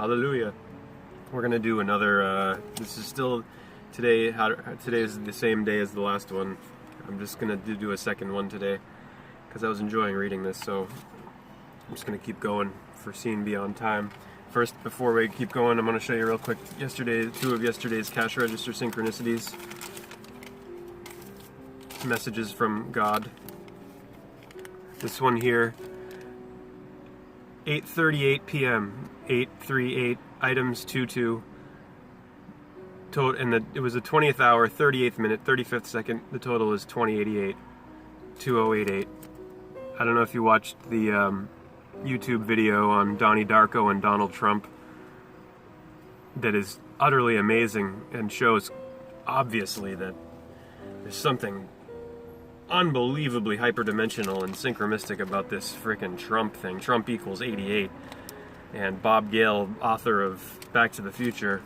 Hallelujah. We're gonna do another, this is still, today is the same day as the last one. I'm just gonna do a second one today, because I was enjoying reading this, so I'm just gonna keep going. Foreseen beyond time. First, before we keep going, I'm gonna show you real quick two of yesterday's cash register synchronicities. Messages from God. This one here, 8:38 p.m., 838 items 22. And it was the 20th hour, 38th minute, 35th second. The total is 2088, 2088. I don't know if you watched the YouTube video on Donnie Darko and Donald Trump. That is utterly amazing and shows obviously that there's something unbelievably hyperdimensional and synchromistic about this frickin' Trump thing. Trump equals 88. And Bob Gale, author of Back to the Future,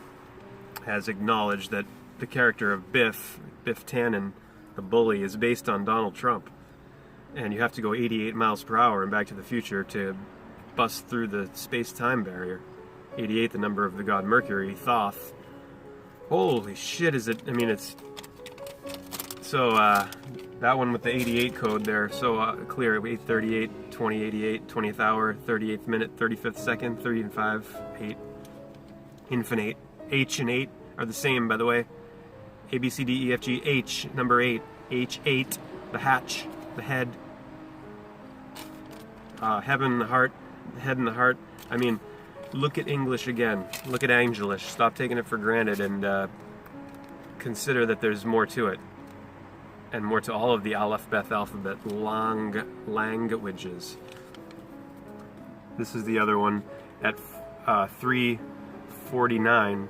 has acknowledged that the character of Biff Tannen, the bully, is based on Donald Trump. And you have to go 88 miles per hour in Back to the Future to bust through the space-time barrier. 88, the number of the god Mercury, Thoth. Holy shit, is it... I mean, it's... So, that one with the 88 code there, so clear. 8:38, 2088, 20th hour, 38th minute, 35th second, 30 and 5, 8. Infinite. H and 8 are the same, by the way. A, B, C, D, E, F, G, H, number 8. H8, the hatch, the head. Heaven, the heart, the head and the heart. I mean, look at English again. Look at Anglish. Stop taking it for granted and consider that there's more to it. And more to all of the Aleph Beth alphabet languages. This is the other one. At 3:49,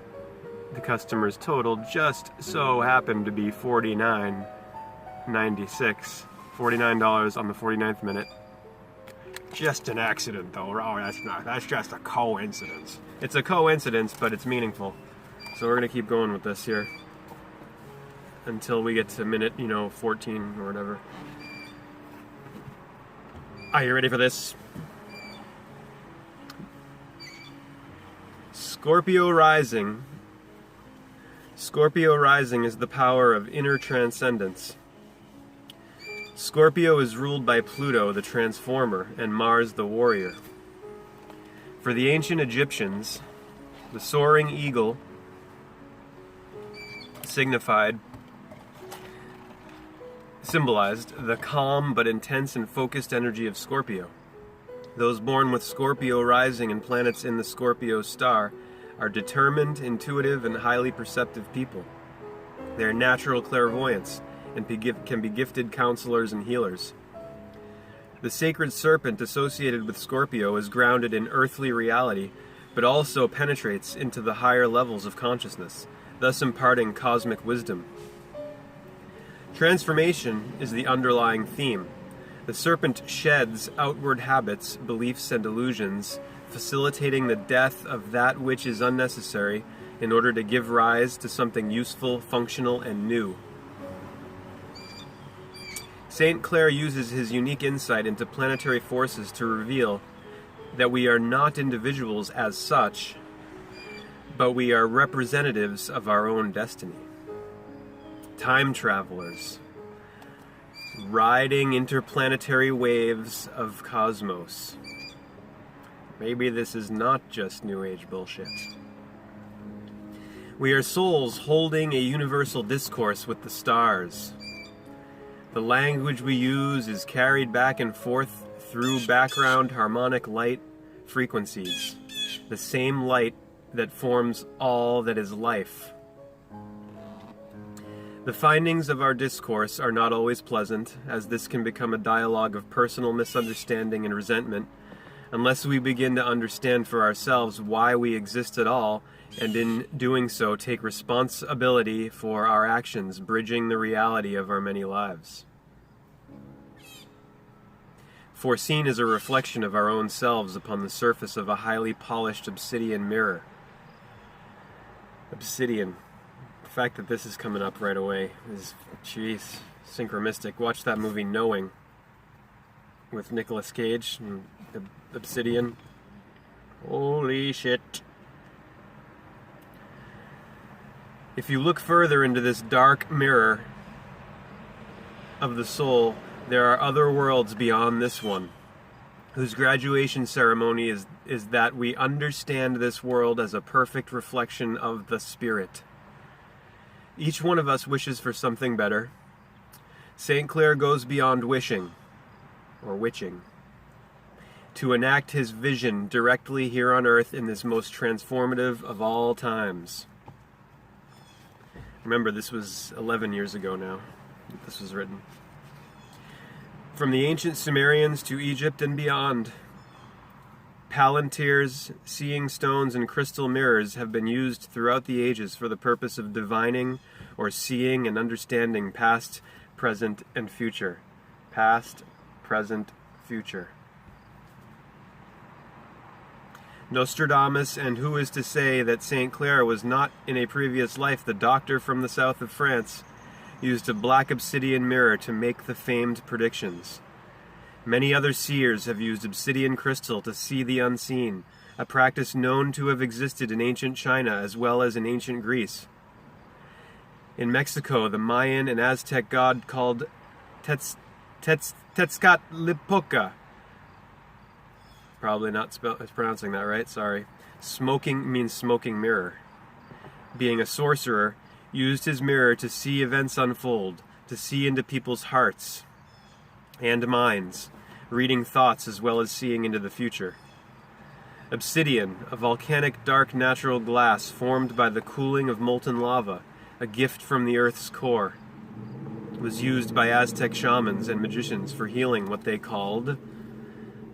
the customer's total just so happened to be $49.96. $49 on the 49th minute. Just an accident, though. Oh, that's just a coincidence. It's a coincidence, but it's meaningful. So we're gonna keep going with this here until we get to minute, 14 or whatever. Are you ready for this? Scorpio rising. Scorpio rising is the power of inner transcendence. Scorpio is ruled by Pluto, the transformer, and Mars, the warrior. For the ancient Egyptians, the soaring eagle symbolized the calm but intense and focused energy of Scorpio. Those born with Scorpio rising and planets in the Scorpio star are determined, intuitive, and highly perceptive people. They are natural clairvoyants and can be gifted counselors and healers. The sacred serpent associated with Scorpio is grounded in earthly reality, but also penetrates into the higher levels of consciousness, thus imparting cosmic wisdom. Transformation is the underlying theme. The serpent sheds outward habits, beliefs, and illusions, facilitating the death of that which is unnecessary in order to give rise to something useful, functional, and new. St. Clair uses his unique insight into planetary forces to reveal that we are not individuals as such, but we are representatives of our own destiny. Time travelers, riding interplanetary waves of cosmos. Maybe this is not just New Age bullshit. We are souls holding a universal discourse with the stars. The language we use is carried back and forth through background harmonic light frequencies, the same light that forms all that is life. The findings of our discourse are not always pleasant, as this can become a dialogue of personal misunderstanding and resentment, unless we begin to understand for ourselves why we exist at all, and in doing so take responsibility for our actions, bridging the reality of our many lives. Foreseen is a reflection of our own selves upon the surface of a highly polished obsidian mirror. Obsidian. The fact that this is coming up right away is, jeez, synchromistic. Watch that movie Knowing with Nicolas Cage and Obsidian. Holy shit. If you look further into this dark mirror of the soul, there are other worlds beyond this one, whose graduation ceremony is that we understand this world as a perfect reflection of the Spirit. Each one of us wishes for something better. St. Clair goes beyond wishing, or witching, to enact his vision directly here on earth in this most transformative of all times. Remember, this was 11 years ago now that this was written. From the ancient Sumerians to Egypt and beyond, palantirs, seeing stones, and crystal mirrors have been used throughout the ages for the purpose of divining or seeing and understanding past, present, and future. Past, present, future. Nostradamus, and who is to say that St. Clair was not in a previous life the doctor from the south of France, used a black obsidian mirror to make the famed predictions. Many other seers have used obsidian crystal to see the unseen, a practice known to have existed in ancient China as well as in ancient Greece. In Mexico, the Mayan and Aztec god called Tezcatlipoca, probably not pronouncing that right, sorry. Smoking means smoking mirror. Being a sorcerer, used his mirror to see events unfold, to see into people's hearts and minds, reading thoughts as well as seeing into the future. Obsidian, a volcanic dark natural glass formed by the cooling of molten lava, a gift from the earth's core, was used by Aztec shamans and magicians for healing what they called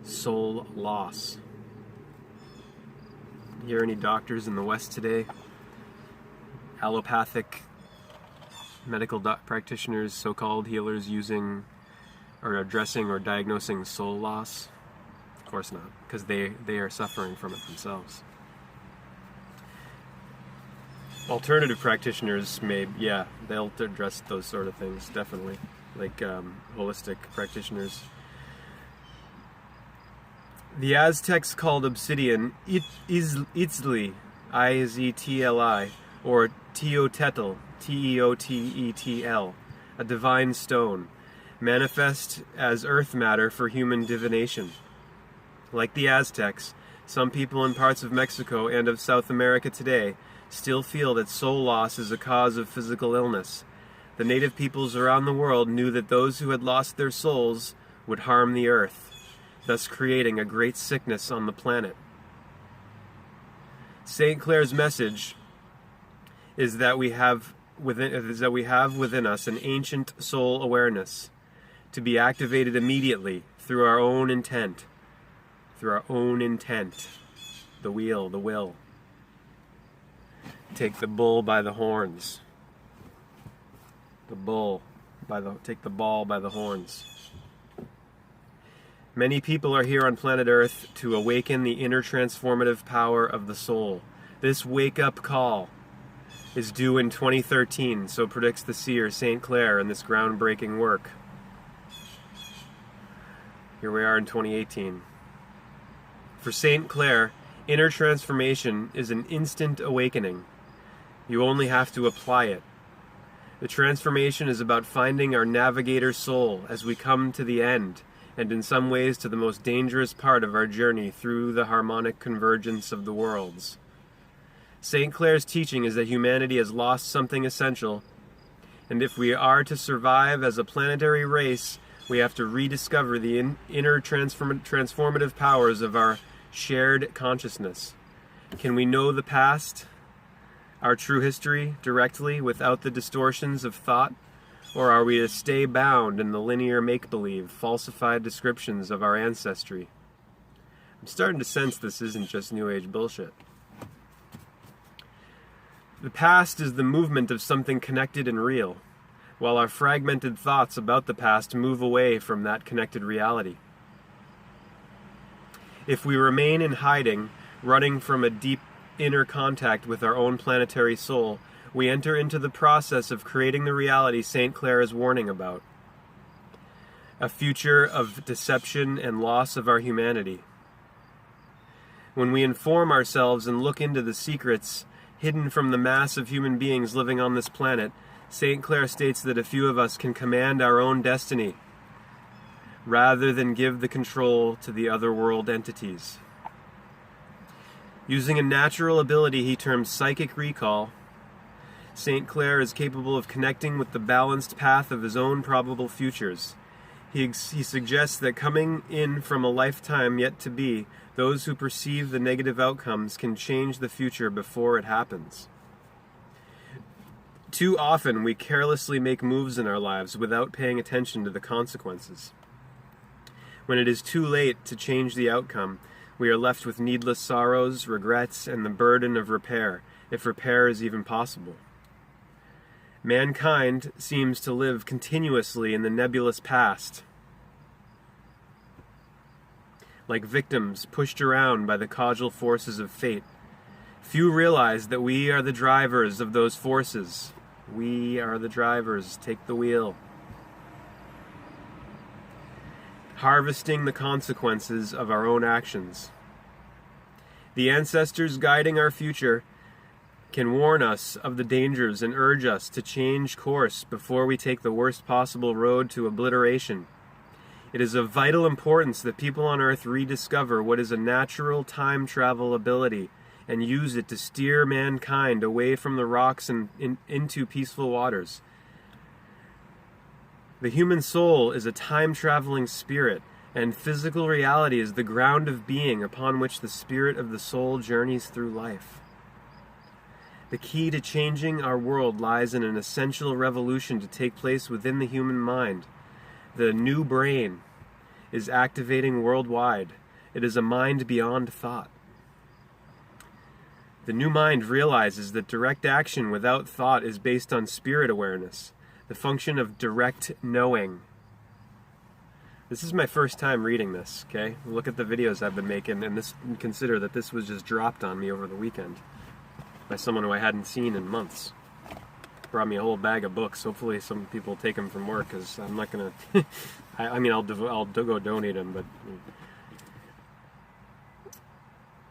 soul loss. Hear any doctors in the West today? Allopathic medical practitioners, so-called healers, using or addressing or diagnosing soul loss? Of course not, because they are suffering from it themselves. Alternative practitioners they'll address those sort of things, definitely, like holistic practitioners. The Aztecs called obsidian Itzli, I-Z-T-L-I, or Teotetl, T-E-O-T-E-T-L, a divine stone, manifest as earth matter for human divination. Like the Aztecs, some people in parts of Mexico and of South America today still feel that soul loss is a cause of physical illness. The native peoples around the world knew that those who had lost their souls would harm the earth, thus creating a great sickness on the planet. St. Clair's message is that we have within us an ancient soul awareness to be activated immediately through our own intent. The will. Take the bull by the horns. Take the ball by the horns. Many people are here on planet Earth to awaken the inner transformative power of the soul. This wake-up call is due in 2013, so predicts the seer St. Clair in this groundbreaking work. Here we are in 2018. For St. Clair, inner transformation is an instant awakening. You only have to apply it. The transformation is about finding our navigator soul as we come to the end, and in some ways to the most dangerous part of our journey through the harmonic convergence of the worlds. St. Clair's teaching is that humanity has lost something essential, and if we are to survive as a planetary race, we have to rediscover the inner transformative powers of our shared consciousness. Can we know the past, our true history, directly without the distortions of thought? Or are we to stay bound in the linear make-believe, falsified descriptions of our ancestry? I'm starting to sense this isn't just New Age bullshit. The past is the movement of something connected and real, while our fragmented thoughts about the past move away from that connected reality. If we remain in hiding, running from a deep inner contact with our own planetary soul, we enter into the process of creating the reality St. Clair is warning about. A future of deception and loss of our humanity. When we inform ourselves and look into the secrets hidden from the mass of human beings living on this planet, St. Clair states that a few of us can command our own destiny, rather than give the control to the otherworld entities. Using a natural ability he terms psychic recall, St. Clair is capable of connecting with the balanced path of his own probable futures. He suggests that coming in from a lifetime yet to be, those who perceive the negative outcomes can change the future before it happens. Too often we carelessly make moves in our lives without paying attention to the consequences. When it is too late to change the outcome, we are left with needless sorrows, regrets, and the burden of repair, if repair is even possible. Mankind seems to live continuously in the nebulous past, like victims pushed around by the causal forces of fate. Few realize that we are the drivers of those forces. We are the drivers. Take the wheel. Harvesting the consequences of our own actions. The ancestors guiding our future can warn us of the dangers and urge us to change course before we take the worst possible road to obliteration. It is of vital importance that people on Earth rediscover what is a natural time travel ability and use it to steer mankind away from the rocks and into peaceful waters. The human soul is a time-traveling spirit, and physical reality is the ground of being upon which the spirit of the soul journeys through life. The key to changing our world lies in an essential revolution to take place within the human mind. The new brain is activating worldwide. It is a mind beyond thought. The new mind realizes that direct action without thought is based on spirit awareness, the function of direct knowing. This is my first time reading this, okay? Look at the videos I've been making, and consider that this was just dropped on me over the weekend by someone who I hadn't seen in months. Brought me a whole bag of books. Hopefully some people take them from work, because I'm not going to... I'll go donate them,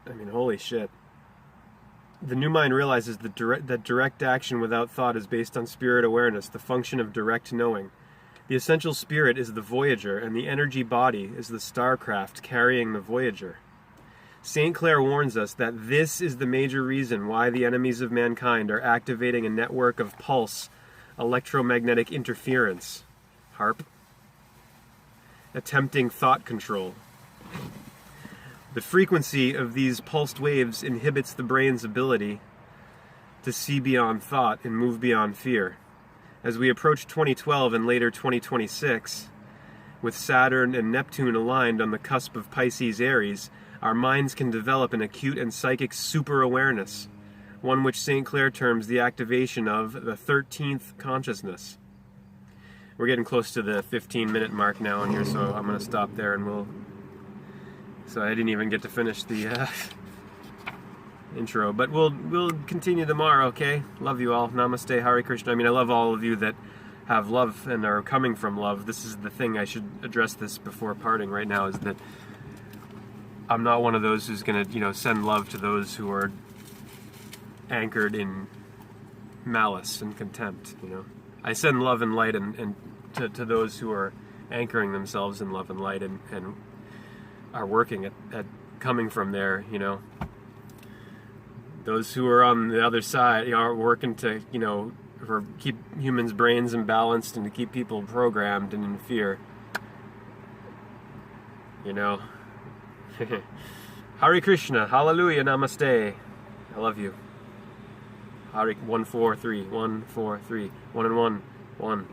but... holy shit. The new mind realizes that direct action without thought is based on spirit awareness, the function of direct knowing. The essential spirit is the Voyager, and the energy body is the starcraft carrying the Voyager. St. Clair warns us that this is the major reason why the enemies of mankind are activating a network of pulse electromagnetic interference, HARP, attempting thought control. The frequency of these pulsed waves inhibits the brain's ability to see beyond thought and move beyond fear. As we approach 2012 and later 2026, with Saturn and Neptune aligned on the cusp of Pisces-Aries, our minds can develop an acute and psychic super-awareness, one which St. Clair terms the activation of the 13th consciousness. We're getting close to the 15-minute mark now in here, so I'm going to stop there, and So I didn't even get to finish the intro, but we'll continue tomorrow, okay? Love you all. Namaste, Hare Krishna. I love all of you that have love and are coming from love. This is the thing, I should address this before parting right now, is that I'm not one of those who's going to, send love to those who are anchored in malice and contempt, I send love and light and to those who are anchoring themselves in love and light and are working at coming from there, Those who are on the other side are working to, for keep humans' brains imbalanced and to keep people programmed and in fear. Hare Krishna, Hallelujah, Namaste. I love you. Hare 143, 143, 1 and 1, 1.